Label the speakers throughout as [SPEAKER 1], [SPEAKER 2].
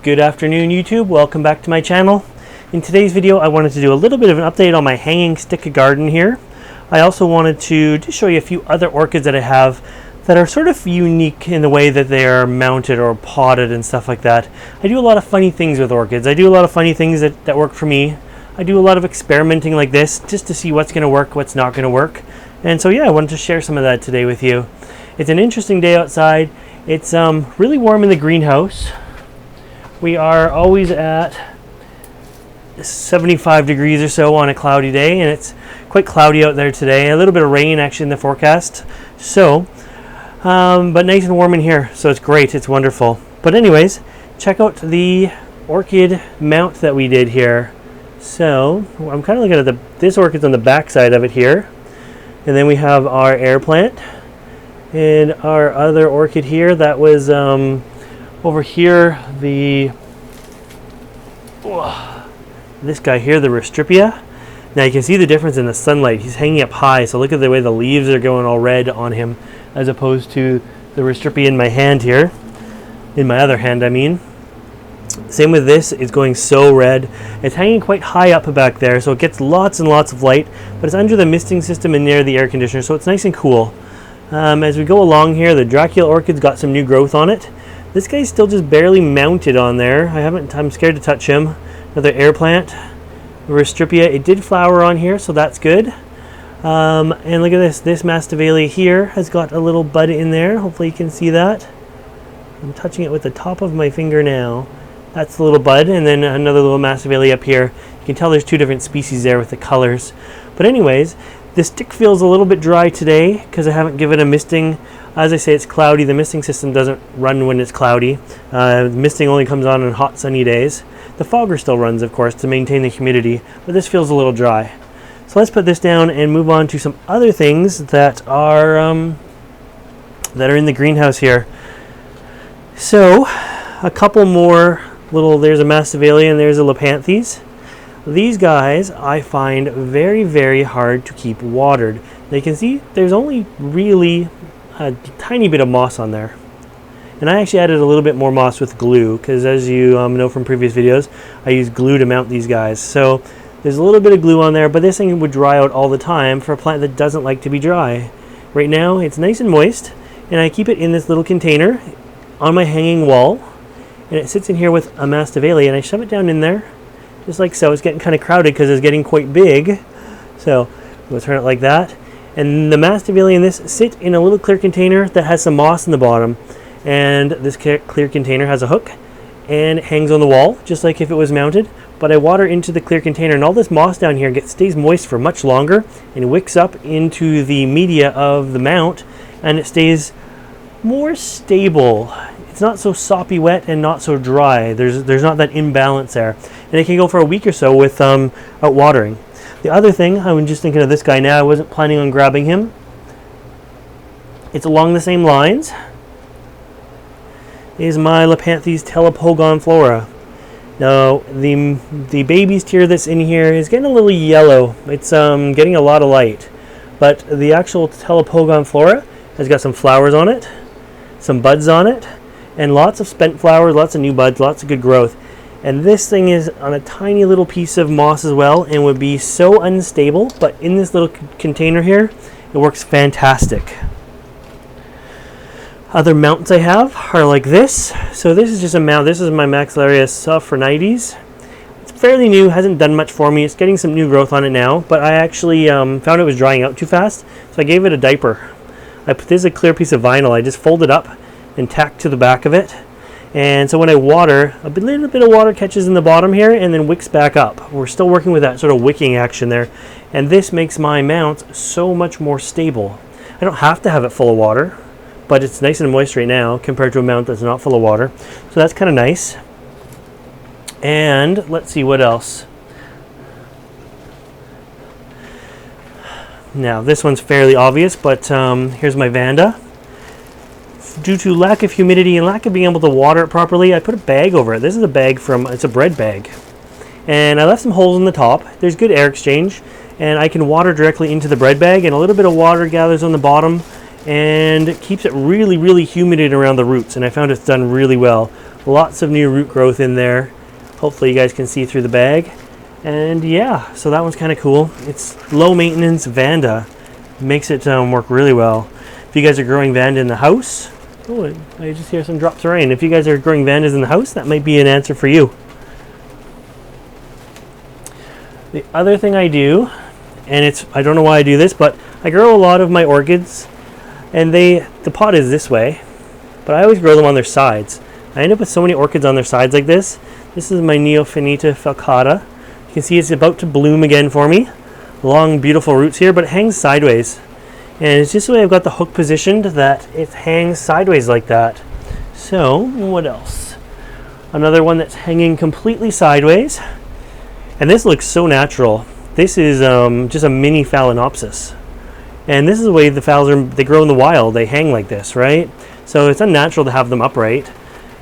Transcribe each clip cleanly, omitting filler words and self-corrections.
[SPEAKER 1] Good afternoon, YouTube. Welcome back to my channel. In today's video, I wanted to do a little bit of an update on my hanging stick garden here. I also wanted to just show you a few other orchids that I have that are sort of unique in the way that they are mounted or potted and stuff like that. I do a lot of funny things with orchids. I do a lot of funny things that work for me. I do a lot of experimenting like this just to see what's going to work, what's not going to work. And so yeah, I wanted to share some of that today with you. It's an interesting day outside. It's really warm in the greenhouse. We are always at 75 degrees or so on a cloudy day, and it's quite cloudy out there today. A little bit of rain actually in the forecast. So, but nice and warm in here, so it's great. It's wonderful. But anyways, check out the orchid mount that we did here. So I'm kind of looking at this orchid's on the back side of it here, and then we have our air plant and our other orchid here that was over here, this guy here, the Restripia. Now you can see the difference in the sunlight. He's hanging up high, so look at the way the leaves are going all red on him, as opposed to the Restripia in my hand here. In my other hand, I mean. Same with this, it's going so red. It's hanging quite high up back there, so it gets lots and lots of light, but it's under the misting system and near the air conditioner, so it's nice and cool. As we go along here, the Dracula orchid's got some new growth on it. This guy's still just barely mounted on there. I'm scared to touch him. Another air plant, Restripia. It did flower on here, so that's good. And look at this. This Masdevallia here has got a little bud in there. Hopefully you can see that. I'm touching it with the top of my finger now. That's the little bud, and then another little Masdevallia up here. You can tell there's two different species there with the colors. But anyways, this stick feels a little bit dry today because I haven't given a misting. As I say, it's cloudy. The misting system doesn't run when it's cloudy. Misting only comes on hot sunny days. The fogger still runs, of course, to maintain the humidity, but this feels a little dry. So let's put this down and move on to some other things that are in the greenhouse here. So a couple more there's a Masdevallia and there's a Lepanthes. These guys I find very, very hard to keep watered. Now you can see there's only really a tiny bit of moss on there. And I actually added a little bit more moss with glue, because as you know from previous videos, I use glue to mount these guys. So there's a little bit of glue on there, but this thing would dry out all the time for a plant that doesn't like to be dry. Right now it's nice and moist, and I keep it in this little container on my hanging wall, and it sits in here with a Masdevallia, and I shove it down in there just like so. It's getting kind of crowded because it's getting quite big, so we'll turn it like that. And the Masdevallia in this sit in a little clear container that has some moss in the bottom, and this clear container has a hook and it hangs on the wall just like if it was mounted. But I water into the clear container, and all this moss down here stays moist for much longer and wicks up into the media of the mount, and it stays more stable. It's not so soppy wet and not so dry. There's not that imbalance there, and it can go for a week or so without watering. The other thing, I'm just thinking of this guy now. I wasn't planning on grabbing him. It's along the same lines. Is my Lepanthes Telepods flora. Now, the baby's tier that's in here is getting a little yellow. It's getting a lot of light. But the actual Telepods flora has got some flowers on it, some buds on it, and lots of spent flowers, lots of new buds, lots of good growth. And this thing is on a tiny little piece of moss as well, and would be so unstable, but in this little container here, it works fantastic. Other mounts I have are like this. So this is just a mount. This is my Maxillaria Sophronites. It's fairly new, hasn't done much for me. It's getting some new growth on it now, but I actually found it was drying out too fast, so I gave it a diaper. This is a clear piece of vinyl. I just fold it up and tack to the back of it. And so when I water, a little bit of water catches in the bottom here and then wicks back up. We're still working with that sort of wicking action there. And this makes my mount so much more stable. I don't have to have it full of water, but it's nice and moist right now compared to a mount that's not full of water. So that's kind of nice. And let's see what else. Now this one's fairly obvious, but here's my Vanda. Due to lack of humidity and lack of being able to water it properly, I put a bag over it. This is a bag it's a bread bag. And I left some holes in the top. There's good air exchange, and I can water directly into the bread bag, and a little bit of water gathers on the bottom and it keeps it really, really humid around the roots, and I found it's done really well. Lots of new root growth in there. Hopefully you guys can see through the bag. And yeah, so that one's kind of cool. It's low maintenance Vanda. Makes it work really well. If you guys are growing Vanda in the house, oh, I just hear some drops of rain. If you guys are growing Vandas in the house, that might be an answer for you. The other thing I do, and I don't know why I do this, but I grow a lot of my orchids, and the pot is this way, but I always grow them on their sides. I end up with so many orchids on their sides like this. This is my Neophyta falcata. You can see it's about to bloom again for me. Long, beautiful roots here, but it hangs sideways. And it's just the way I've got the hook positioned that it hangs sideways like that. So, what else? Another one that's hanging completely sideways. And this looks so natural. This is just a mini Phalaenopsis. And this is the way the phals they grow in the wild. They hang like this, right? So it's unnatural to have them upright.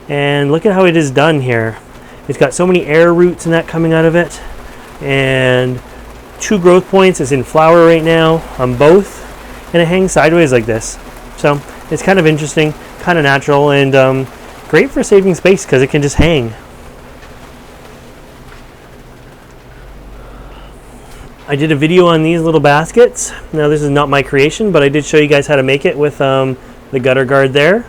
[SPEAKER 1] And look at how it is done here. It's got so many air roots and that coming out of it. And 2 growth points. It's in flower right now on both. And it hangs sideways like this. So it's kind of interesting, kind of natural, and great for saving space because it can just hang. I did a video on these little baskets. Now this is not my creation, but I did show you guys how to make it with the gutter guard there.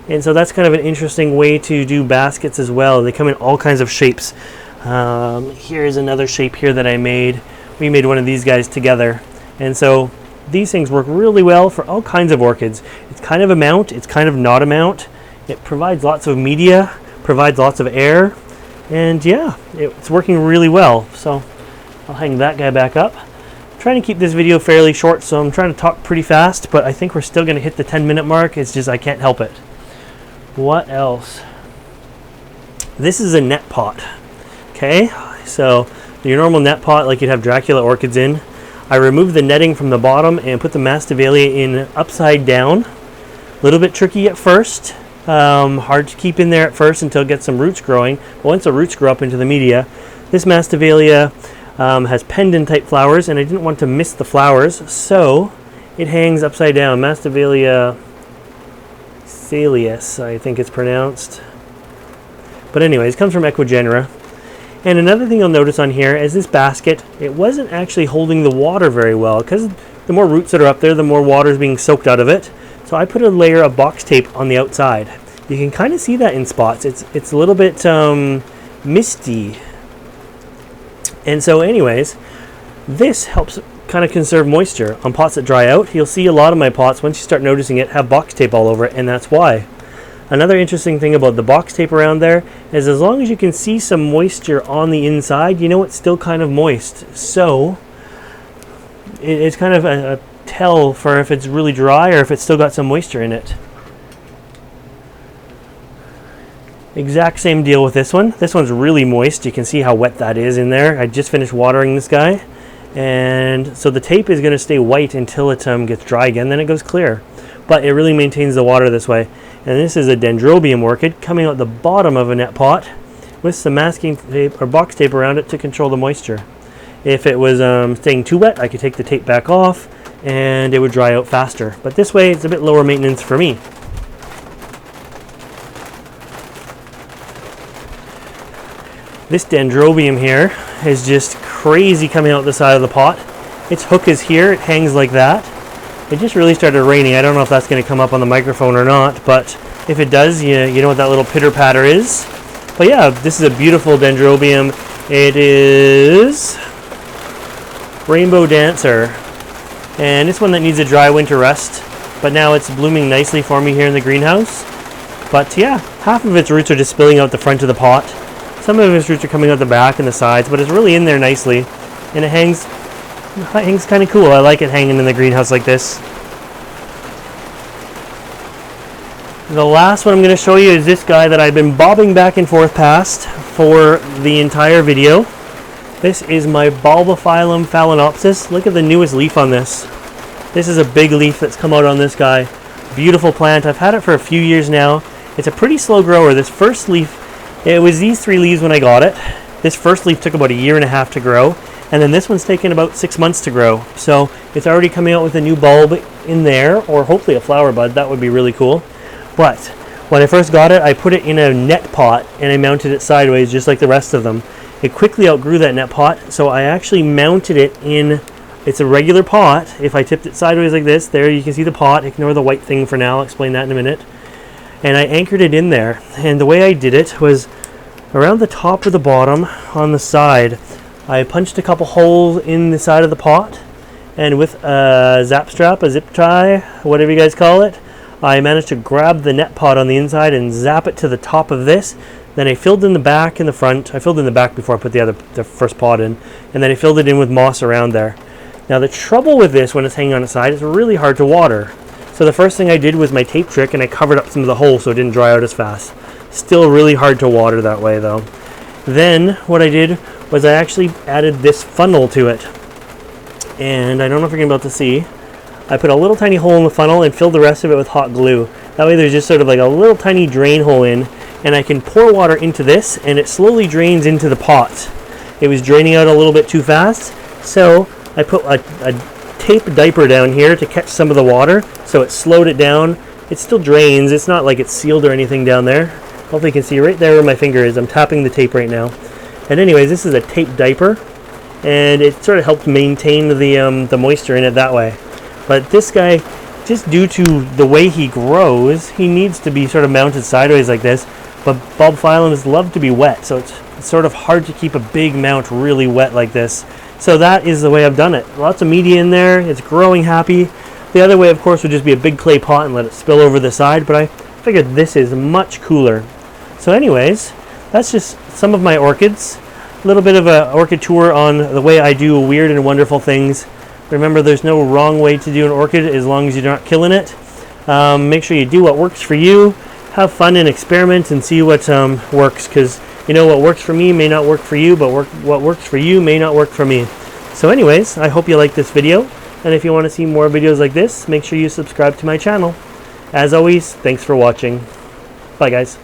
[SPEAKER 1] And so that's kind of an interesting way to do baskets as well. They come in all kinds of shapes. Here's another shape here that I made. We made one of these guys together. And so these things work really well for all kinds of orchids. It's kind of a mount, it's kind of not a mount. It provides lots of media, provides lots of air, and yeah, it's working really well. So I'll hang that guy back up. I'm trying to keep this video fairly short, so I'm trying to talk pretty fast, but I think we're still going to hit the 10-minute mark. It's just I can't help it. What else? This is a net pot. Okay, so your normal net pot like you'd have Dracula orchids in. I removed the netting from the bottom and put the Masdevallia in upside down. A little bit tricky at first. Hard to keep in there at first until it gets some roots growing. But once the roots grow up into the media, this Masdevallia has pendant type flowers, and I didn't want to miss the flowers, so it hangs upside down. Masdevallia Phalaenopsis, I think it's pronounced. But anyways, it comes from Equigenera. And another thing you'll notice on here is this basket, it wasn't actually holding the water very well because the more roots that are up there, the more water is being soaked out of it. So I put a layer of box tape on the outside. You can kind of see that in spots. It's a little bit misty. And so anyways, this helps kind of conserve moisture on pots that dry out. You'll see a lot of my pots, once you start noticing it, have box tape all over it, and that's why. Another interesting thing about the box tape around there is as long as you can see some moisture on the inside, you know it's still kind of moist. So it's kind of a tell for if it's really dry or if it's still got some moisture in it. Exact same deal with this one. This one's really moist. You can see how wet that is in there. I just finished watering this guy. And so the tape is going to stay white until it gets dry again, then it goes clear. But it really maintains the water this way. And this is a Dendrobium orchid coming out the bottom of a net pot with some masking tape or box tape around it to control the moisture. If it was staying too wet, I could take the tape back off and it would dry out faster. But this way, it's a bit lower maintenance for me. This Dendrobium here is just crazy coming out the side of the pot. Its hook is here, it hangs like that. It just really started raining. I don't know if that's going to come up on the microphone or not, but if it does, you know what that little pitter patter is. But yeah, this is a beautiful Dendrobium. It is Rainbow Dancer, and it's one that needs a dry winter rest, but now it's blooming nicely for me here in the greenhouse. But yeah, half of its roots are just spilling out the front of the pot. Some of its roots are coming out the back and the sides, but it's really in there nicely, and it hangs kind of cool. I like it hanging in the greenhouse like this. The last one I'm going to show you is this guy that I've been bobbing back and forth past for the entire video. This is my Bulbophyllum Phalaenopsis. Look at the newest leaf on this. This is a big leaf that's come out on this guy. Beautiful plant. I've had it for a few years now. It's a pretty slow grower. This first leaf, it was these 3 leaves when I got it. This first leaf took about 1.5 years to grow. And then this one's taken about 6 months to grow. So it's already coming out with a new bulb in there, or hopefully a flower bud. That would be really cool. But When I first got it, I put it in a net pot and I mounted it sideways just like the rest of them. It quickly outgrew that net pot, so I actually mounted it in, it's a regular pot. If I tipped it sideways like this, there you can see the pot. Ignore the white thing for now, I'll explain that in a minute. And I anchored it in there. And the way I did it was around the top or the bottom on the side. I punched a couple holes in the side of the pot, and with a zap strap, a zip tie, whatever you guys call it, I managed to grab the net pot on the inside and zap it to the top of this. Then I filled in the back and the front. I filled in the back before I put the first pot in, and then I filled it in with moss around there. Now the trouble with this when it's hanging on its side, it's really hard to water. So the first thing I did was my tape trick, and I covered up some of the holes so it didn't dry out as fast. Still really hard to water that way though. Then what I did was I actually added this funnel to it. And I don't know if you're going to be able to see. I put a little tiny hole in the funnel and filled the rest of it with hot glue. That way there's just sort of like a little tiny drain hole in, and I can pour water into this and it slowly drains into the pot. It was draining out a little bit too fast, so I put a tape diaper down here to catch some of the water, so it slowed it down. It still drains, it's not like it's sealed or anything down there. Hopefully you can see right there where my finger is. I'm tapping the tape right now. And anyways, this is a tape diaper, and it sort of helped maintain the moisture in it that way. But this guy, just due to the way he grows, he needs to be sort of mounted sideways like this. But bulbophyllums love to be wet, so it's sort of hard to keep a big mount really wet like this. So that is the way I've done it. Lots of media in there, it's growing happy. The other way, of course, would just be a big clay pot and let it spill over the side, but I figured this is much cooler. So anyways, that's just some of my orchids. A little bit of an orchid tour on the way I do weird and wonderful things. Remember, there's no wrong way to do an orchid as long as you're not killing it. Make sure you do what works for you. Have fun and experiment and see what works, because you know what works for me may not work for you, but what works for you may not work for me. So anyways, I hope you like this video, and if you want to see more videos like this, make sure you subscribe to my channel. As always, thanks for watching. Bye guys.